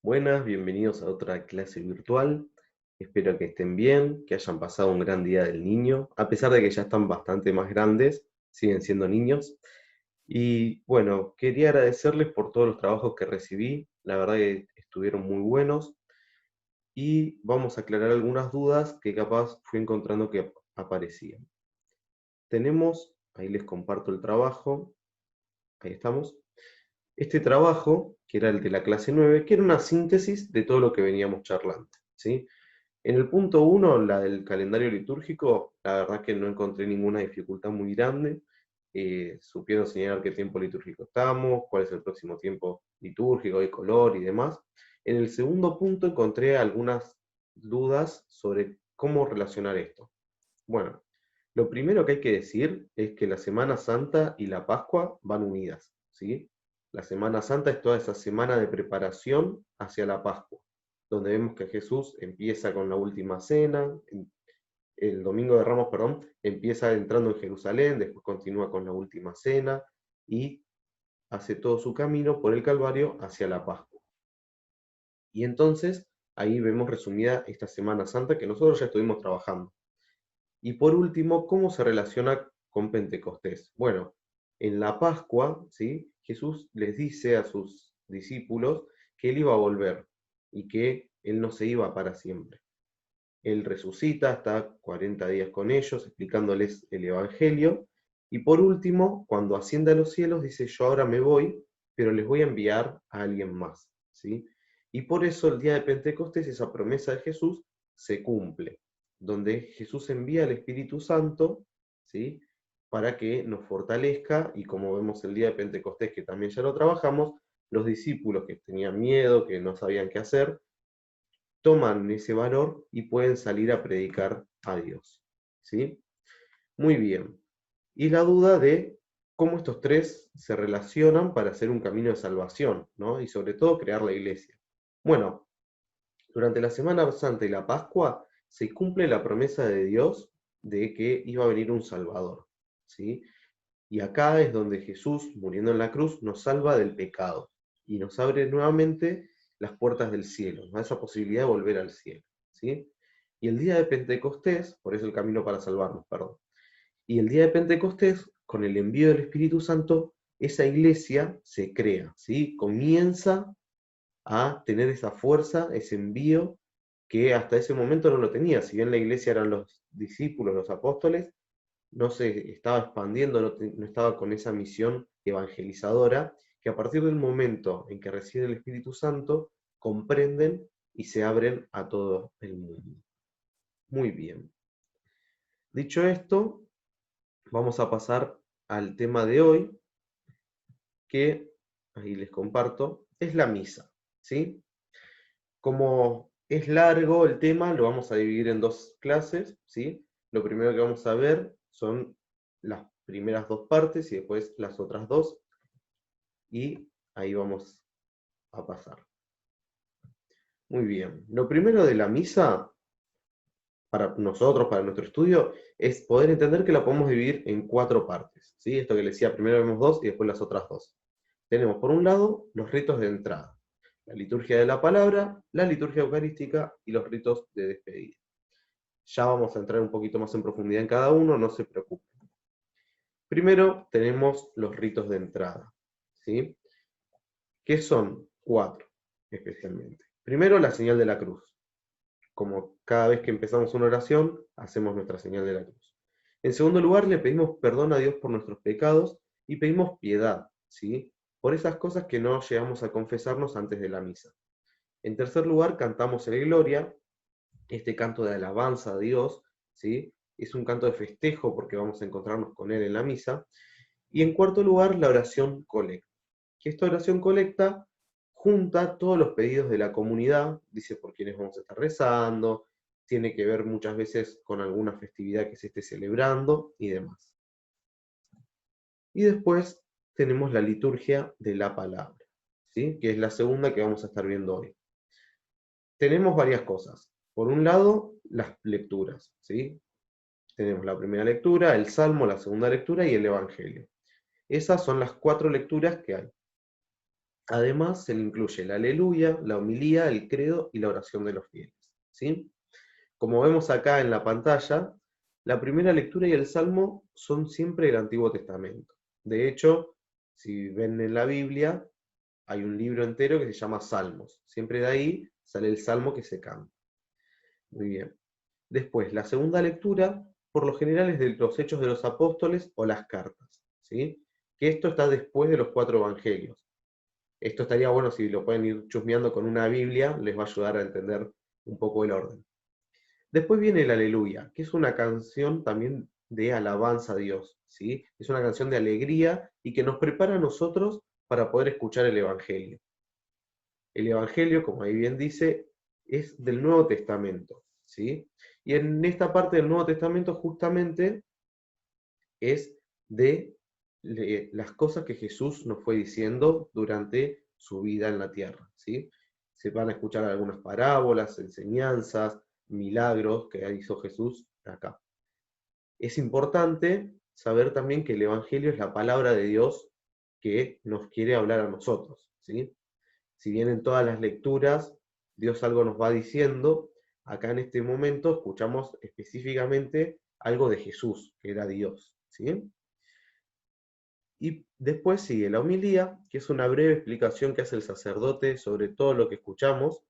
Buenas, bienvenidos a otra clase virtual. Espero que estén bien, que hayan pasado un gran día del niño. A pesar de que ya están bastante más grandes, siguen siendo niños. Y bueno, quería agradecerles por todos los trabajos que recibí. La verdad que estuvieron muy buenos. Y vamos a aclarar algunas dudas que capaz fui encontrando que aparecían. Tenemos, ahí les comparto el trabajo. Ahí estamos. Este trabajo, que era el de la clase 9, que era una síntesis de todo lo que veníamos charlando, ¿sí? En el punto 1, la del calendario litúrgico, la verdad que no encontré ninguna dificultad muy grande. Supieron señalar qué tiempo litúrgico estamos, cuál es el próximo tiempo litúrgico, el color y demás. En el segundo punto encontré algunas dudas sobre cómo relacionar esto. Bueno, lo primero que hay que decir es que la Semana Santa y la Pascua van unidas, ¿sí? La Semana Santa es toda esa semana de preparación hacia la Pascua, donde vemos que Jesús empieza con la última cena, el Domingo de Ramos, perdón, empieza entrando en Jerusalén, después continúa con la última cena y hace todo su camino por el Calvario hacia la Pascua. Y entonces ahí vemos resumida esta Semana Santa que nosotros ya estuvimos trabajando. Y por último, ¿cómo se relaciona con Pentecostés? Bueno, en la Pascua, ¿sí? Jesús les dice a sus discípulos que él iba a volver y que él no se iba para siempre. Él resucita, está 40 días con ellos, explicándoles el Evangelio. Y por último, cuando asciende a los cielos, dice, yo ahora me voy, pero les voy a enviar a alguien más, ¿sí? Y por eso el día de Pentecostés, esa promesa de Jesús, se cumple, donde Jesús envía al Espíritu Santo, ¿sí? Para que nos fortalezca, y como vemos el día de Pentecostés, que también ya lo trabajamos, los discípulos que tenían miedo, que no sabían qué hacer, toman ese valor y pueden salir a predicar a Dios. ¿Sí? Muy bien. Y la duda de cómo estos tres se relacionan para hacer un camino de salvación, ¿no? Y sobre todo crear la iglesia. Bueno, durante la Semana Santa y la Pascua se cumple la promesa de Dios de que iba a venir un Salvador. ¿Sí? Y acá es donde Jesús, muriendo en la cruz, nos salva del pecado y nos abre nuevamente las puertas del cielo, nos da esa posibilidad de volver al cielo. ¿Sí? Y el día de Pentecostés, por eso el camino para salvarnos, perdón. Y el día de Pentecostés, con el envío del Espíritu Santo, esa iglesia se crea, ¿sí? Comienza a tener esa fuerza, ese envío que hasta ese momento no lo tenía. Si bien la iglesia eran los discípulos, los apóstoles, no se estaba expandiendo, no estaba con esa misión evangelizadora, que a partir del momento en que reciben el Espíritu Santo, comprenden y se abren a todo el mundo. Muy bien. Dicho esto, vamos a pasar al tema de hoy, que ahí les comparto, es la misa. ¿Sí? Como es largo el tema, lo vamos a dividir en dos clases. ¿Sí? Lo primero que vamos a ver son las primeras dos partes y después las otras dos. Y ahí vamos a pasar. Muy bien. Lo primero de la misa, para nosotros, para nuestro estudio, es poder entender que la podemos dividir en cuatro partes. ¿Sí? Esto que les decía, primero vemos dos y después las otras dos. Tenemos por un lado los ritos de entrada, la liturgia de la palabra, la liturgia eucarística y los ritos de despedida. Ya vamos a entrar un poquito más en profundidad en cada uno, no se preocupen. Primero tenemos los ritos de entrada, ¿sí? Que son cuatro, especialmente. Primero, la señal de la cruz. Como cada vez que empezamos una oración, hacemos nuestra señal de la cruz. En segundo lugar, le pedimos perdón a Dios por nuestros pecados y pedimos piedad, ¿sí? Por esas cosas que no llegamos a confesarnos antes de la misa. En tercer lugar, cantamos el Gloria, este canto de alabanza a Dios, ¿sí? Es un canto de festejo porque vamos a encontrarnos con Él en la misa. Y en cuarto lugar, la oración colecta. Que esta oración colecta junta todos los pedidos de la comunidad, dice por quiénes vamos a estar rezando, tiene que ver muchas veces con alguna festividad que se esté celebrando y demás. Y después tenemos la liturgia de la palabra, ¿sí? Que es la segunda que vamos a estar viendo hoy. Tenemos varias cosas. Por un lado, las lecturas, ¿sí? Tenemos la primera lectura, el Salmo, la segunda lectura y el Evangelio. Esas son las cuatro lecturas que hay. Además, se le incluye la aleluya, la homilía, el credo y la oración de los fieles, ¿sí? Como vemos acá en la pantalla, la primera lectura y el salmo son siempre del Antiguo Testamento. De hecho, si ven en la Biblia, hay un libro entero que se llama Salmos. Siempre de ahí sale el salmo que se canta. Muy bien. Después, la segunda lectura, por lo general, es de los Hechos de los Apóstoles o las cartas, ¿sí? Que esto está después de los 4 evangelios. Esto estaría bueno si lo pueden ir chusmeando con una Biblia, les va a ayudar a entender un poco el orden. Después viene el Aleluya, que es una canción también de alabanza a Dios, ¿sí? Es una canción de alegría y que nos prepara a nosotros para poder escuchar el Evangelio. El Evangelio, como ahí bien dice, es del Nuevo Testamento, ¿sí? Y en esta parte del Nuevo Testamento justamente es de las cosas que Jesús nos fue diciendo durante su vida en la tierra, ¿sí? Se van a escuchar algunas parábolas, enseñanzas, milagros que hizo Jesús acá. Es importante saber también que el Evangelio es la palabra de Dios que nos quiere hablar a nosotros, ¿sí? Si bien en todas las lecturas Dios algo nos va diciendo, acá en este momento escuchamos específicamente algo de Jesús, que era Dios, ¿sí? Y después sigue la homilía, que es una breve explicación que hace el sacerdote sobre todo lo que escuchamos,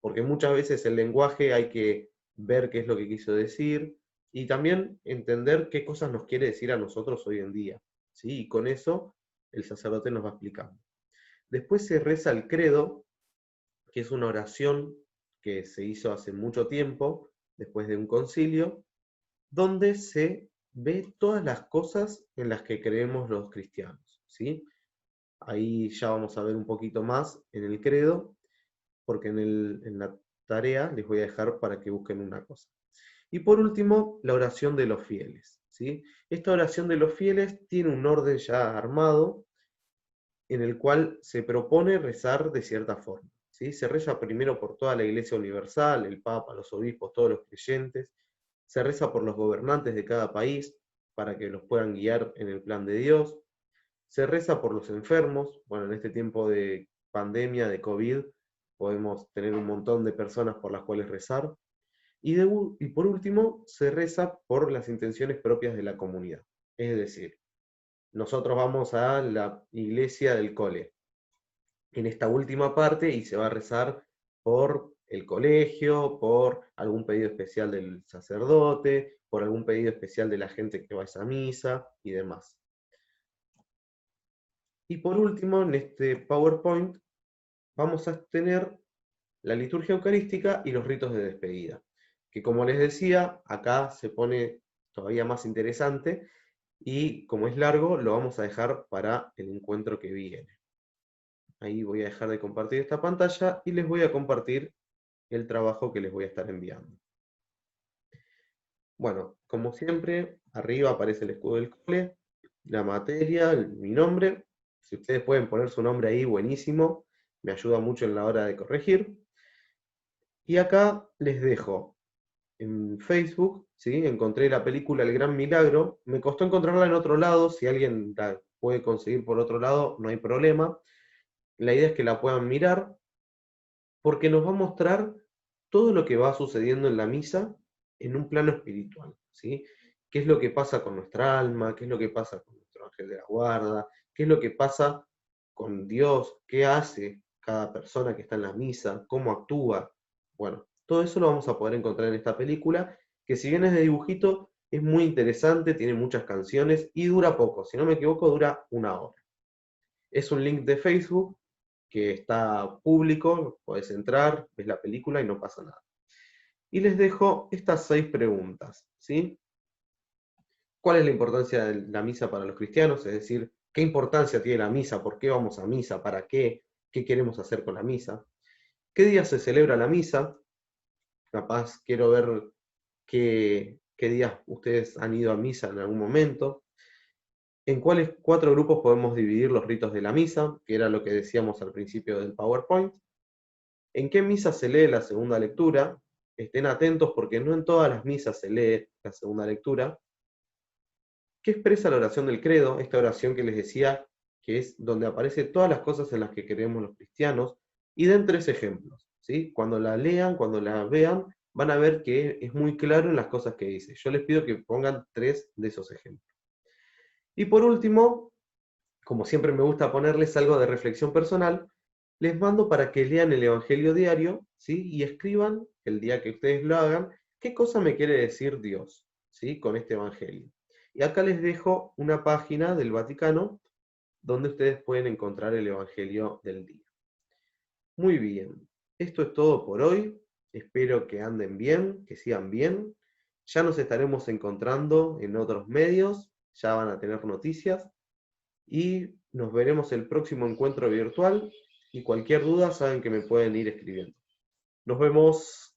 porque muchas veces el lenguaje hay que ver qué es lo que quiso decir y también entender qué cosas nos quiere decir a nosotros hoy en día, ¿sí? Y con eso el sacerdote nos va explicando. Después se reza el credo, que es una oración que se hizo hace mucho tiempo, después de un concilio, donde se ve todas las cosas en las que creemos los cristianos, ¿sí? Ahí ya vamos a ver un poquito más en el credo, porque en la tarea les voy a dejar para que busquen una cosa. Y por último, la oración de los fieles, ¿sí? Esta oración de los fieles tiene un orden ya armado, en el cual se propone rezar de cierta forma, ¿sí? Se reza primero por toda la Iglesia Universal, el Papa, los obispos, todos los creyentes. Se reza por los gobernantes de cada país para que los puedan guiar en el plan de Dios. Se reza por los enfermos. Bueno, en este tiempo de pandemia, de COVID, podemos tener un montón de personas por las cuales rezar. Y por último, se reza por las intenciones propias de la comunidad. Es decir, nosotros vamos a la iglesia del cole en esta última parte y se va a rezar por el colegio, por algún pedido especial del sacerdote, por algún pedido especial de la gente que va a esa misa y demás. Y por último, en este PowerPoint vamos a tener la liturgia eucarística y los ritos de despedida, que como les decía, acá se pone todavía más interesante y como es largo, lo vamos a dejar para el encuentro que viene. Ahí voy a dejar de compartir esta pantalla y les voy a compartir el trabajo que les voy a estar enviando. Bueno, como siempre, arriba aparece el escudo del cole, la materia, mi nombre. Si ustedes pueden poner su nombre ahí, buenísimo. Me ayuda mucho en la hora de corregir. Y acá les dejo en Facebook, ¿sí? Encontré la película El Gran Milagro. Me costó encontrarla en otro lado. Si alguien la puede conseguir por otro lado, no hay problema. La idea es que la puedan mirar, porque nos va a mostrar todo lo que va sucediendo en la misa en un plano espiritual, ¿sí? ¿Qué es lo que pasa con nuestra alma? ¿Qué es lo que pasa con nuestro ángel de la guarda? ¿Qué es lo que pasa con Dios? ¿Qué hace cada persona que está en la misa? ¿Cómo actúa? Bueno, todo eso lo vamos a poder encontrar en esta película, que si bien es de dibujito, es muy interesante, tiene muchas canciones y dura poco. Si no me equivoco, dura 1 hora. Es un link de Facebook que está público, podés entrar, ves la película y no pasa nada. Y les dejo estas 6 preguntas, ¿sí? ¿Cuál es la importancia de la misa para los cristianos? Es decir, ¿qué importancia tiene la misa? ¿Por qué vamos a misa? ¿Para qué? ¿Qué queremos hacer con la misa? ¿Qué día se celebra la misa? Capaz quiero ver qué días ustedes han ido a misa en algún momento. ¿En cuáles 4 grupos podemos dividir los ritos de la misa? Que era lo que decíamos al principio del PowerPoint. ¿En qué misa se lee la segunda lectura? Estén atentos porque no en todas las misas se lee la segunda lectura. ¿Qué expresa la oración del credo? Esta oración que les decía que es donde aparece todas las cosas en las que creemos los cristianos, y den 3 ejemplos, ¿sí? Cuando la lean, cuando la vean, van a ver que es muy claro en las cosas que dice. Yo les pido que pongan 3 de esos ejemplos. Y por último, como siempre me gusta ponerles algo de reflexión personal, les mando para que lean el Evangelio diario, ¿sí? Y escriban, el día que ustedes lo hagan, qué cosa me quiere decir Dios, ¿sí? Con este Evangelio. Y acá les dejo una página del Vaticano donde ustedes pueden encontrar el Evangelio del día. Muy bien, esto es todo por hoy. Espero que anden bien, que sigan bien. Ya nos estaremos encontrando en otros medios, ya van a tener noticias y nos veremos el próximo encuentro virtual y cualquier duda saben que me pueden ir escribiendo. Nos vemos.